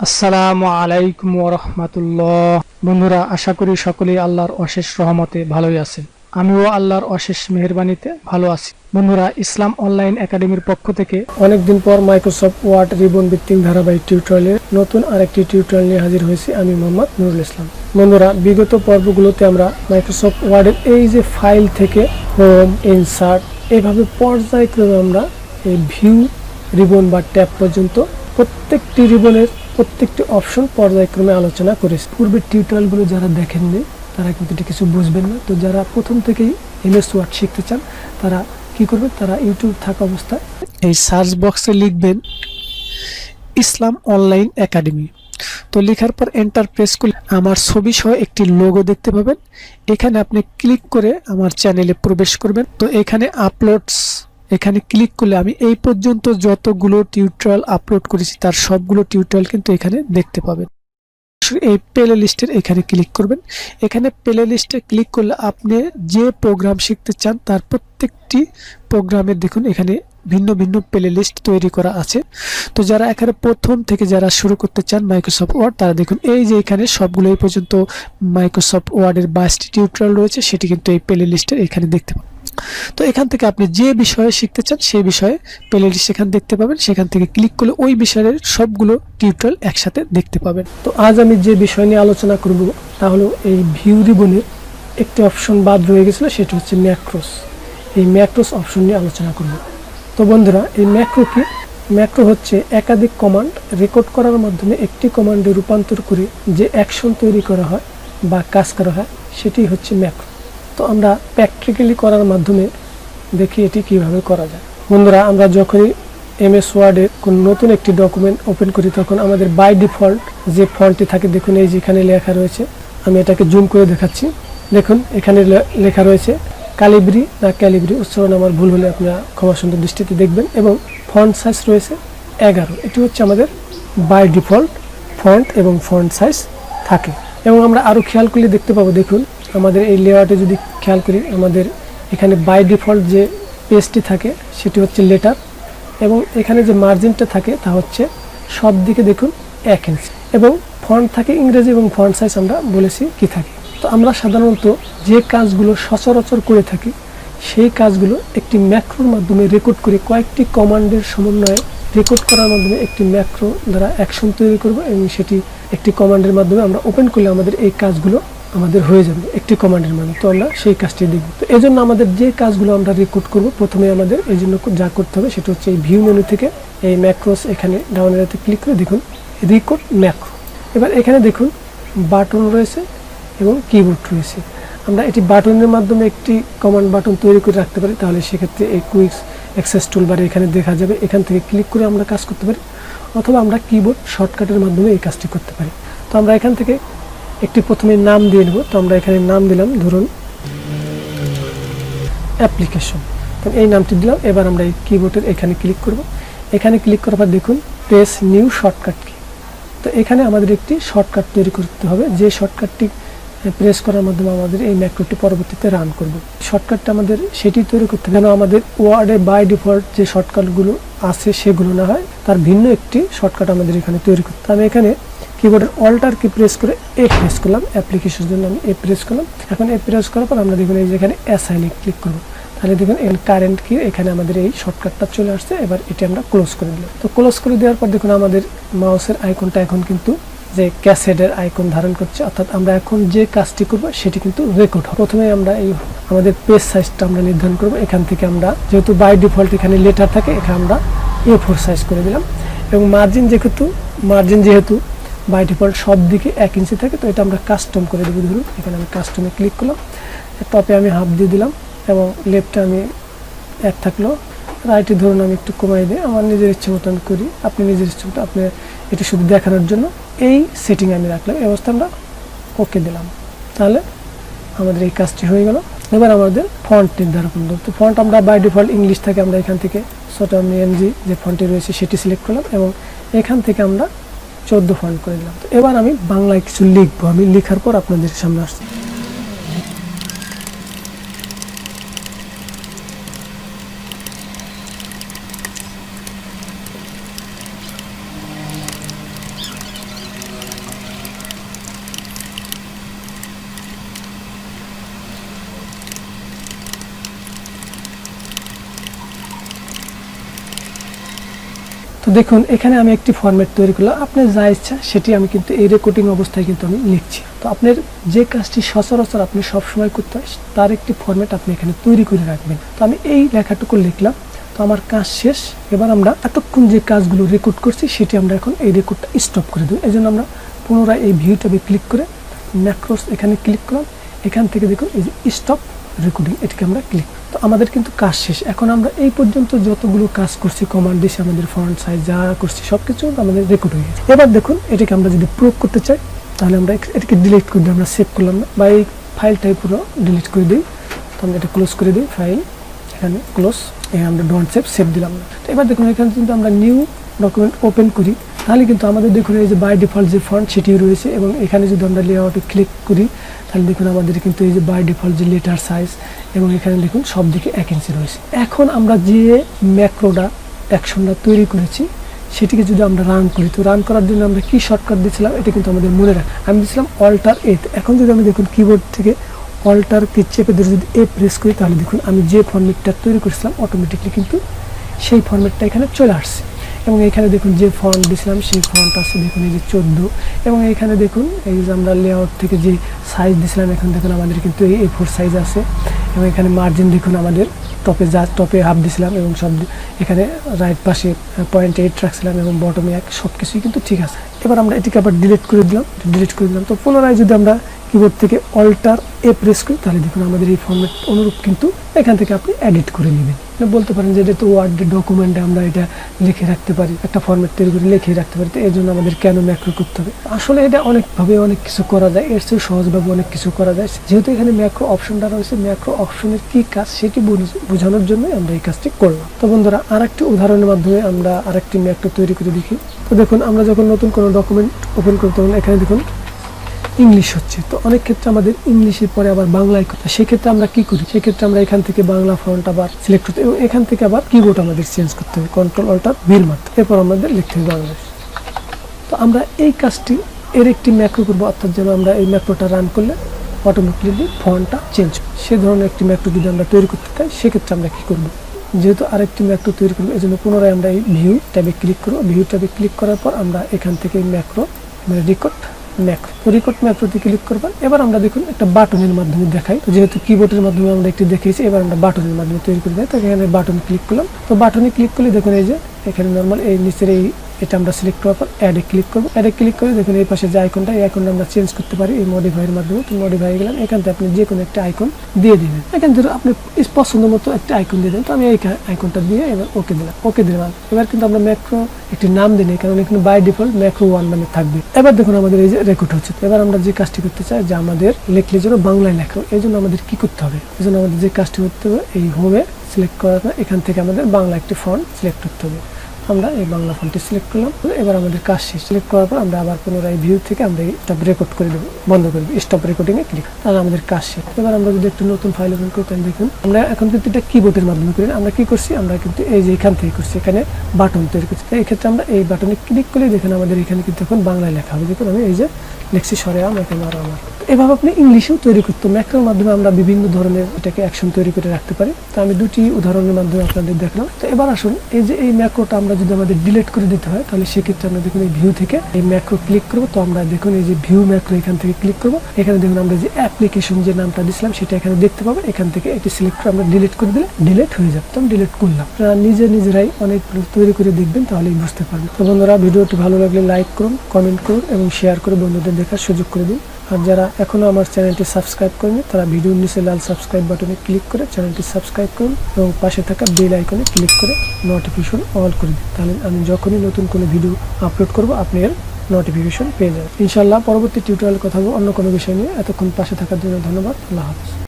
আসসালামু আলাইকুম ওয়া রাহমাতুল্লাহ। বন্ধুরা, আশা করি সকলেই আল্লাহর অশেষ রহমতে ভালোই আছেন। আমিও আল্লাহর অশেষ মেহেরবানিতে ভালো আছি। বন্ধুরা, ইসলাম অনলাইন একাডেমির পক্ষ থেকে অনেকদিন পর মাইক্রোসফট ওয়ার্ড রিবন ভিত্তিক ধারাবাহিক টিউটোরিয়ালের নতুন আরেকটি টিউটোরিয়াল নিয়ে হাজির হয়েছি আমি মোহাম্মদ নুরুল ইসলাম। বন্ধুরা, বিগত পর্বগুলোতে আমরা মাইক্রোসফট ওয়ার্ডের এই যে ফাইল থেকে হোম, ইনসার্ট, এইভাবে পর্যায়ক্রমে আমরা এই ভিউ রিবন বা ট্যাব পর্যন্ত প্রত্যেকটি রিবনের প্রত্যেকটি অপশন পর্যায়ক্রমে আলোচনা করেছি। পূর্বের টিউটোরিয়ালগুলো যারা দেখেননি তারা কিন্তু এটা কিছু বুঝবেন না। তো যারা প্রথম থেকেই এমএস ওয়ার্ড শিখতে চান তারা কি করবেন, তারা ইউটিউব থাকা অবস্থায় এই সার্চ বক্সে লিখবেন ইসলাম অনলাইন একাডেমি। তো লেখার পর এন্টার প্রেস করলে আমার ছবি সহ একটি লোগো দেখতে পাবেন। এখানে আপনি ক্লিক করে আমার চ্যানেলে প্রবেশ করবেন। তো এখানে আপলোডস, এখানে ক্লিক করলে আমি এই পর্যন্ত যতগুলো টিউটোরিয়াল আপলোড করেছি তার সবগুলো টিউটোরিয়াল কিন্তু এখানে দেখতে পাবেন। এই প্লে লিস্টের এখানে ক্লিক করবেন। এখানে প্লে লিস্টে ক্লিক করলে আপনি যে প্রোগ্রাম শিখতে চান তার প্রত্যেকটি প্রোগ্রামের দেখুন এখানে ভিন্ন ভিন্ন প্লে লিস্ট তৈরি করা আছে। তো যারা এখানে প্রথম থেকে যারা শুরু করতে চান মাইক্রোসফট ওয়ার্ড, তারা দেখুন এই যে এখানে সবগুলো এই পর্যন্ত মাইক্রোসফট ওয়ার্ডের 22টি টিউটোরিয়াল রয়েছে, সেটি কিন্তু এই প্লে লিস্টের এখানে দেখতে পাবেন। তো এখান থেকে আপনি যে বিষয়ে শিখতে চান সেই বিষয়ে প্লে লিস্ট সেখানে দেখতে পাবেন। সেখান থেকে ক্লিক করলে ওই বিষয়ের সবগুলো টিউটোরিয়াল একসাথে দেখতে পাবেন। তো আজ আমি যে বিষয় নিয়ে আলোচনা করব তা হলো এই ভিউ রিবনের একটি অপশন বাদ রয়ে গেছিল, সেটা হচ্ছে ম্যাক্রোস। এই ম্যাক্রোস অপশন নিয়ে আলোচনা করব। তো বন্ধুরা, এই ম্যাক্রো কি? ম্যাক্রো হচ্ছে একাধিক কমান্ড রেকর্ড করার মাধ্যমে একটি কমান্ডে রূপান্তর করে যে অ্যাকশন তৈরি করা হয় বা কাজ করা হয় সেটি হচ্ছে ম্যাক্রো। তো আমরা প্র্যাকটিক্যালি করার মাধ্যমে দেখি এটি কিভাবে করা যায়। বন্ধুরা, আমরা যখনই এমএস ওয়ার্ডে কোন নতুন একটি ডকুমেন্ট ওপেন করি তখন আমাদের বাই ডিফল্ট যে ফন্টটি থাকে, দেখুন এই যে এখানে লেখা রয়েছে, আমি এটাকে জুম করে দেখাচ্ছি। দেখুন এখানে লেখা রয়েছে ক্যালিব্রি না ক্যালিব্রি, উচ্চারণ আমার ভুল হলে আপনারা ক্ষমা সুন্দর দৃষ্টিতে দেখবেন। এবং ফন্ট সাইজ রয়েছে 11। এটি হচ্ছে আমাদের বাই ডিফল্ট ফন্ট এবং ফন্ট সাইজ থাকে। এবং আমরা আরও খেয়াল করলে দেখতে পাবো, দেখুন আমাদের এই লেআউটে যদি খেয়াল করি আমাদের এখানে বাই ডিফল্ট যে পেজটি থাকে সেটি হচ্ছে লেটার, এবং এখানে যে মার্জিনটা থাকে তা হচ্ছে সব দিকে দেখুন 1 ইঞ্চি, এবং ফন্ট থাকে ইংরেজি এবং ফন্ট সাইজ আমরা বলেছি কি থাকে। তো আমরা সাধারণত যে কাজগুলো সচরাচর করে থাকি সেই কাজগুলো একটি ম্যাক্রোর মাধ্যমে রেকর্ড করে কয়েকটি কমান্ডের সমন্বয়ে রেকর্ড করার মাধ্যমে একটি ম্যাক্রো দ্বারা অ্যাকশন তৈরি করব, এবং সেটি একটি কমান্ডের মাধ্যমে আমরা ওপেন করলে আমাদের এই কাজগুলো আমাদের হয়ে যাবে একটি কমান্ডের মাধ্যমে। তো আমরা সেই কাজটি দেখব। তো এই জন্য আমাদের যে কাজগুলো আমরা রেকর্ড করব, প্রথমে আমাদের এই জন্য যা করতে হবে সেটা হচ্ছে এই ভিউ মেনু থেকে এই ম্যাক্রোস এখানে ডাউন এরাতে ক্লিক করে দেখুন রেকর্ড ম্যাক্রো। এবার এখানে দেখুন বাটন রয়েছে এবং কিবোর্ড রয়েছে। আমরা এটি বাটনের মাধ্যমে একটি কমান্ড বাটন তৈরি করে রাখতে পারি, তাহলে সেক্ষেত্রে এই কুইক অ্যাক্সেস টুলবারে এখানে দেখা যাবে, এখান থেকে ক্লিক করে আমরা কাজ করতে পারি, অথবা আমরা কিবোর্ড শর্টকাটের মাধ্যমে এই কাজটি করতে পারি। তো আমরা এখান থেকে একটি প্রথমে নাম দিয়ে নেব। তো আমরা এখানে নাম দিলাম, ধরুন অ্যাপ্লিকেশন, তো এই নামটি দিলাম। এবার আমরা এই কিবোর্ডের এখানে ক্লিক করব। এখানে ক্লিক করার পর দেখুন প্রেস নিউ শর্টকাট কি। তো এখানে আমাদের একটি শর্টকাট তৈরি করতে হবে, যে শর্টকাটটি প্রেস করার মাধ্যমে আমাদের এই ম্যাক্রোটি পরবর্তীতে রান করব। শর্টকাটটা আমাদের সেটি তৈরি করতে হবে যেন আমাদের ওয়ার্ডে বাই ডিফল্ট যে শর্টকাটগুলো আছে সেগুলো না হয়, তার ভিন্ন একটি শর্টকাট আমাদের এখানে তৈরি করতে হবে। আমি এখানে কিবোর্ডের অল্টার কি প্রেস করে এ প্রেস করলাম, অ্যাপ্লিকেশনের জন্য আমি এ প্রেস করলাম। এখন এ প্রেস করার পর আমরা দেখুন এই যে এখানে অ্যাসাইনে ক্লিক করব, তাহলে দেখুন এন কারেন্ট কি এখানে আমাদের এই শর্টকাটটা চলে আসছে। এবার এটি আমরা ক্লোজ করে দিলাম। তো ক্লোজ করে দেওয়ার পর দেখুন আমাদের মাউসের আইকনটা এখন কিন্তু যে ক্যাসেটের আইকন ধারণ করছে, অর্থাৎ আমরা এখন যে কাজটি করব সেটি কিন্তু রেকর্ড হবে। প্রথমে আমরা এই আমাদের পেজ সাইজটা আমরা নির্ধারণ করব। এখান থেকে আমরা যেহেতু বাই ডিফল্ট এখানে লেটার থাকে, এখানে আমরা A4 সাইজ করে দিলাম। এবং মার্জিন যেহেতু বাই ডিফল্ট সব দিকে 1 ইঞ্চি থাকে, তো এটা আমরা কাস্টম করে দেবো। ধরুন এখানে আমি কাস্টমে ক্লিক করলাম, টপে আমি হাফ দিয়ে দিলাম, এবং লেফটে আমি 1 থাকলো, রাইটে ধরুন আমি একটু কমাই দিই, আমার নিজের ইচ্ছে মতো আমি করি, আপনি নিজের ইচ্ছে মতো, আপনি এটি শুধু দেখানোর জন্য এই সেটিং আমি রাখলাম। এই অবস্থা আমরা ওকে দিলাম, তাহলে আমাদের এই কাজটি হয়ে গেল। এবার আমাদের ফন্ট নির্ধারণ করব। তো ফন্ট আমরা বাই ডিফল্ট ইংলিশ থাকে, আমরা এখান থেকে ছোট এমজি যে ফন্টটি রয়েছে সেটি সিলেক্ট করলাম, এবং এখান থেকে আমরা 14 ফন্ট করে দিলাম। তো এবার আমি বাংলায় কিছু লিখবো, আমি লেখার পর আপনাদের সামনে আসছি। তো দেখুন এখানে আমি একটি ফরম্যাট তৈরি করলাম, আপনার যা ইচ্ছা সেটি আমি কিন্তু এই রেকর্ডিং অবস্থায় কিন্তু আমি লিখছি। তো আপনার যে কাজটি সচরাচর আপনি সবসময় করতে হয় তার একটি ফরম্যাট আপনি এখানে তৈরি করে রাখবেন। তো আমি এই লেখাটুকু লিখলাম, তো আমার কাজ শেষ। এবার আমরা এতক্ষণ যে কাজগুলো রেকর্ড করছি সেটি আমরা এখন এই রেকর্ডটা স্টপ করে দেবো। এই জন্য আমরা পুনরায় এই ভিউ ট্যাবে ক্লিক করে ম্যাক্রোস এখানে ক্লিক করলাম, এখান থেকে দেখুন এই যে স্টপ রেকর্ডিং, এটিকে আমরা ক্লিক। তো আমাদের কিন্তু কাজ শেষ। এখন আমরা এই পর্যন্ত যতগুলো কাজ করছি, কমান্ড দিয়েছি, আমাদের ফন্ট সাইজ যা করছি সব কিছু আমাদের রেকর্ড হয়ে গেছে। এবার দেখুন এটাকে আমরা যদি প্রুভ করতে চাই তাহলে আমরা এটাকে ডিলিট করে দিই, আমরা সেভ করলাম না, বা এই ফাইলটাই পুরো ডিলিট করে দিই। তো আমরা এটা ক্লোজ করে দিই, ফাইল এখানে ক্লোজ, আমরা ডোন্ট সেভ, সেভ দিলাম না। তো এবার দেখুন এখানে কিন্তু আমরা নিউ ডকুমেন্ট ওপেন করি, তাহলে কিন্তু আমাদের দেখুন এই যে বাই ডিফল্ট যে ফন্ট সেটিও রয়েছে, এবং এখানে যদি আমরা লেআউটে ক্লিক করি তাহলে দেখুন আমাদের কিন্তু এই যে বাই ডিফল্ট যে লেটার সাইজ, এবং এখানে দেখুন সব দিকে 1 ইঞ্চি রয়েছে। এখন আমরা যে ম্যাক্রোটা অ্যাকশনটা তৈরি করেছি সেটিকে যদি আমরা রান করি, তো রান করার জন্য আমরা কি শর্টকাট দিয়েছিলাম এটা কিন্তু আমাদের মনে রাখ, আমি দিয়েছিলাম অল্টার এ। এখন যদি আমি দেখুন কিবোর্ড থেকে অল্টার কে চেপে ধরে যদি এ প্রেস করি তাহলে দেখুন আমি যে ফরম্যাটটা তৈরি করেছিলাম অটোমেটিকলি কিন্তু সেই ফরম্যাটটা এখানে চলে আসছে। এবং এখানে দেখুন যে ফন্ট দিয়েছিলাম সেই ফন্ট আছে, দেখুন এই যে 14, এবং এখানে দেখুন এই যে আমরা লেআউট থেকে যে সাইজ দিয়েছিলাম এখন দেখুন আমাদের কিন্তু এই A4 সাইজ আছে, এবং এখানে মার্জিন দেখুন আমাদের টপে হাফ দিয়েছিলাম, এবং সব এখানে রাইট পাশে 0.8 রাখছিলাম, এবং বটমে 1, সব কিছুই কিন্তু ঠিক আছে। এবার আমরা এটিকে আবার ডিলিট করে দিলাম। তো পুনরায় যদি আমরা কিবোর্ড থেকে অল্টার এ প্রেস করি তাহলে দেখুন আমাদের এই ফরম্যাট অনুরূপ কিন্তু এখান থেকে আপনি এডিট করে নেবেন। বলতে পারেন যে এটা তো ওয়ার্ড ডকুমেন্টে আমরা এটা লিখে রাখতে পারি, একটা ফরম্যাট তৈরি করে লিখে রাখতে পারি, তো এর জন্য আমাদের কেন ম্যাক্রো করতে হবে? আসলে এটা অনেকভাবে অনেক কিছু করা যায়, এর চেয়ে সহজভাবে অনেক কিছু করা যায়। যেহেতু এখানে ম্যাক্রো অপশনটা রয়েছে, ম্যাক্রো অপশনের কি কাজ সেটি বোঝানোর জন্য আমরা এই কাজটি করলাম। তো বন্ধুরা আরেকটি উদাহরণের মাধ্যমে আমরা আরেকটি ম্যাক্রো তৈরি করে দেখি। তো দেখুন আমরা যখন নতুন কোনো ডকুমেন্ট ওপেন করতে তখন এখানে দেখুন ইংলিশ হচ্ছে, তো অনেক ক্ষেত্রে আমাদের ইংলিশের পরে আবার বাংলায় কথা, সেক্ষেত্রে আমরা কি করি, সেক্ষেত্রে আমরা এখান থেকে বাংলা ফন্ট আবার সিলেক্ট করতে, এবং এখান থেকে আবার কিবোর্ড আমাদের চেঞ্জ করতে হবে, কন্ট্রোল অল্টার ভির মারতে, এরপর আমাদের লিখতে হবে বাংলাদেশ। তো আমরা এই কাজটি এর একটি ম্যাক্রো করবো, অর্থাৎ যেন আমরা এই ম্যাক্রোটা রান করলে অটোমেটিকলি ফন্টটা চেঞ্জ হবে, সে ধরনের একটি ম্যাক্রো যদি আমরা তৈরি করতে চাই সেক্ষেত্রে আমরা কি করবো, যেহেতু আরেকটি ম্যাক্রো তৈরি করবো এই জন্য পুনরায় আমরা এই ভিউ ট্যাবে ক্লিক করবো। ভিউ ট্যাবে ক্লিক করার পর আমরা এখান থেকে ম্যাক্রো রেকর্ড ম্যাক্রোতে ক্লিক করবেন। এবার আমরা দেখুন একটা বাটনের মাধ্যমে দেখাই, তো যেহেতু কিবোর্ডের মাধ্যমে আমরা একটু দেখিয়েছি, এবার আমরা বাটনের মাধ্যমে তৈরি করে দেয়। তো এখানে বাটনে ক্লিক করলাম, তো বাটনে ক্লিক করলে দেখুন এই যে এখানে নর্মাল এই নিচের এটা আমরা সিলেক্ট করার পর অ্যাডে ক্লিক করবো। অ্যাডে ক্লিক করে দেখুন এই পাশে যে আইকনটা, এই আইকনটা আমরা চেঞ্জ করতে পারি এই মডিফাইয়ের মাধ্যমে। তো মডিফাই গেলাম, এখান থেকে আপনি যে কোনো একটা আইকন দিয়ে দিবেন, এখান থেকে আপনি পছন্দ মতো একটা আইকন দিয়ে দেন। তো আমি এই আইকনটা দিয়ে এবার ওকে দিলাম। এবার কিন্তু আমরা ম্যাক্রো একটি নাম দিই, কারণ এখানে বাই ডিফল্ট ম্যাক্রো 1 নামে থাকবে। এবার দেখুন আমাদের এই যে রেকর্ড হচ্ছে। এবার আমরা যে কাজটি করতে চাই যে আমাদের লেখলে যেন বাংলায় লেখা, এই জন্য আমাদের কি করতে হবে, এই জন্য আমাদের যে কাজটি করতে হবে এই হোমে সিলেক্ট করার পর এখান থেকে আমাদের বাংলা একটি ফন্ট সিলেক্ট করতে হবে। আমরা এই বাংলা ফন্টটি সিলেক্ট করলাম। এবার আমাদের কাজ শেষ। সিলেক্ট করার পর আমরা আবার পুনরায় ভিউ থেকে আমরা এটা রেকর্ড করে দেবো, বন্ধ করে দেবো, স্টপ রেকর্ডিং এ ক্লিক, তাহলে আমাদের কাজ শেষ। এবার আমরা যদি একটু নতুন ফাইল ওপেন করি তাহলে দেখুন আমরা এখন কিন্তু এটা কিবোর্ডের মাধ্যমে করি, আমরা কি করছি, আমরা কিন্তু এই যে এখান থেকে করছি, এখানে বাটন তৈরি করছি। এই ক্ষেত্রে আমরা এই বাটনে ক্লিক করলে দেখুন আমাদের এখানে কিন্তু এখন বাংলায় লেখা হবে। দেখুন আমি এই যে লিখছি সরে আমার। এভাবে আপনি ইংলিশেও তৈরি করতে, ম্যাক্রোর মাধ্যমে আমরা বিভিন্ন ধরনের এটাকে অ্যাকশন তৈরি করে রাখতে পারি। তো আমি দুটি উদাহরণের মাধ্যমে আপনাদের দেখলাম। তো এবার আসুন এই যে এই ম্যাক্রোটা আমরা যদি আমাদের ডিলিট করে দিতে হয় তাহলে সেক্ষেত্রে আমরা দেখুন এই ভিউ থেকে এই ম্যাক্রো ক্লিক করবো। তো আমরা দেখুন এই যে ভিউ ম্যাক্রো এখান থেকে ক্লিক করবো, এখানে দেখুন আমরা যে অ্যাপ্লিকেশন যে নামটা দিয়েছিলাম সেটা এখানে দেখতে পাবো। এখান থেকে এটি সিলেক্ট করে আমরা ডিলিট করে দিলে ডিলিট হয়ে যাবে। তো আমি ডিলিট করলাম। আপনারা নিজেরাই অনেক তৈরি করে দেখবেন, তাহলেই বুঝতে পারবেন। তো বন্ধুরা ভিডিওটি ভালো লাগলে লাইক করুন, কমেন্ট করুন এবং শেয়ার করে বন্ধুদের দেখার সুযোগ করে দিন। আর যারা এখনো আমার চ্যানেলটি সাবস্ক্রাইব করেনি তারা ভিডিওর নিচে লাল সাবস্ক্রাইব বাটনে ক্লিক করে চ্যানেলটি সাবস্ক্রাইব করুন এবং পাশে থাকা বেল আইকনে ক্লিক করে নোটিফিকেশন অল করে দিন, তাহলে আমি যখনই নতুন কোনো ভিডিও আপলোড করব আপনি এর নোটিফিকেশন পেয়ে যাবেন। ইনশাআল্লাহ পরবর্তী টিউটোরিয়ালে কথা বলবো অন্য কোনো বিষয় নিয়ে। এতক্ষণ পাশে থাকার জন্য ধন্যবাদ। আল্লাহ হাফেজ।